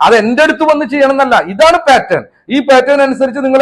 അത് എന്റെ അടുത്ത് വന്ന് ചെയ്യണം എന്നല്ല. ഇതാണ് പാറ്റേൺ. ഈ പാറ്റേൺ അനുസരിച്ച് നിങ്ങൾ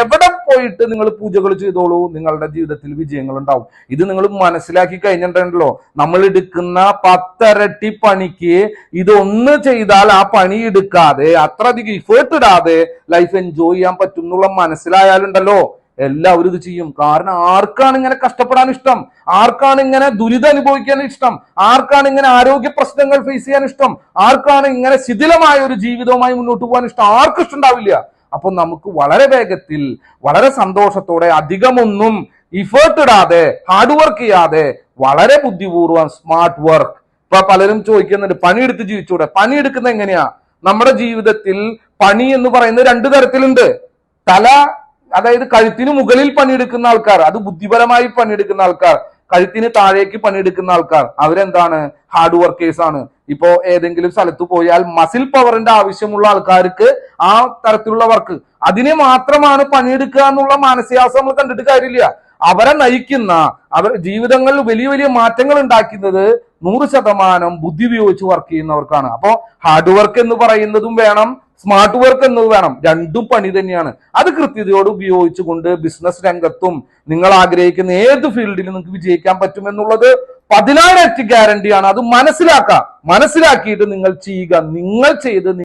എവിടെ പോയിട്ട് നിങ്ങൾ പൂജകൾ ചെയ്തോളൂ, നിങ്ങളുടെ ജീവിതത്തിൽ വിജയങ്ങൾ ഉണ്ടാവും. ഇത് നിങ്ങൾ മനസ്സിലാക്കി കഴിഞ്ഞിട്ടുണ്ടല്ലോ, നമ്മൾ എടുക്കുന്ന 10 ഇരട്ടി പണിക്ക് ഇതൊന്ന് ചെയ്താൽ ആ പണി എടുക്കാതെ അത്രയധികം ഇഫേർട്ട് ഇടാതെ ലൈഫ് എൻജോയ് ചെയ്യാൻ പറ്റും എന്നുള്ള മനസ്സിലായാലുണ്ടല്ലോ, എല്ലാവരും ഇത് ചെയ്യും. കാരണം ആർക്കാണ് ഇങ്ങനെ കഷ്ടപ്പെടാൻ ഇഷ്ടം? ആർക്കാണ് ഇങ്ങനെ ദുരിതം അനുഭവിക്കാൻ ഇഷ്ടം? ആർക്കാണ് ഇങ്ങനെ ആരോഗ്യ പ്രശ്നങ്ങൾ ഫേസ് ചെയ്യാൻ ഇഷ്ടം? ആർക്കാണ് ഇങ്ങനെ ശിഥിലമായ ഒരു ജീവിതവുമായി മുന്നോട്ട് പോകാൻ ഇഷ്ടം? ആർക്കും ഇഷ്ടമുണ്ടാവില്ല. അപ്പൊ നമുക്ക് വളരെ വേഗത്തിൽ, വളരെ സന്തോഷത്തോടെ, അധികമൊന്നും ഇഫേർട്ട് ഇടാതെ, ഹാർഡ് വർക്ക് ചെയ്യാതെ, വളരെ ബുദ്ധിപൂർവ്വം സ്മാർട്ട് വർക്ക്. ഇപ്പൊ പലരും ചോദിക്കുന്നുണ്ട്, പണിയെടുത്ത് ജീവിച്ചൂടെ? പണിയെടുക്കുന്നത് എങ്ങനെയാ? നമ്മുടെ ജീവിതത്തിൽ പണി എന്ന് പറയുന്നത് 2 തരത്തിലുണ്ട്. അതായത് കഴുത്തിന് മുകളിൽ പണിയെടുക്കുന്ന ആൾക്കാർ, അത് ബുദ്ധിപരമായി പണിയെടുക്കുന്ന ആൾക്കാർ. കഴുത്തിന് താഴേക്ക് പണിയെടുക്കുന്ന ആൾക്കാർ, അവരെന്താണ്? ഹാർഡ് വർക്കേഴ്സ് ആണ്. ഇപ്പോ ഏതെങ്കിലും സ്ഥലത്ത് പോയാൽ മസിൽ പവറിന്റെ ആവശ്യമുള്ള ആൾക്കാർക്ക് ആ തരത്തിലുള്ള വർക്ക്, അതിനെ മാത്രമാണ് പണിയെടുക്കുക എന്നുള്ള മാനസികാവസ്ഥ നമ്മൾ കണ്ടിട്ട് കാര്യമില്ല. അവരെ നയിക്കുന്ന, അവർ ജീവിതങ്ങളിൽ വലിയ വലിയ മാറ്റങ്ങൾ ഉണ്ടാക്കുന്നത് 100% ബുദ്ധി ഉപയോഗിച്ച് വർക്ക് ചെയ്യുന്നവർക്കാണ്. അപ്പോ ഹാർഡ് വർക്ക് എന്ന് പറയുന്നതും വേണം, സ്മാർട്ട് വർക്ക് എന്നത് വേണം. രണ്ടും പണി തന്നെയാണ്. അത് കൃത്യതയോട് ഉപയോഗിച്ചുകൊണ്ട് ബിസിനസ് രംഗത്തും നിങ്ങൾ ആഗ്രഹിക്കുന്ന ഏത് ഫീൽഡിലും നിങ്ങൾക്ക് വിജയിക്കാൻ പറ്റും എന്നുള്ളത് 10,000 ഗ്യാരണ്ടിയാണ്. അത് മനസ്സിലാക്കിയിട്ട് നിങ്ങൾ ചെയ്യുക. നിങ്ങൾ ചെയ്ത്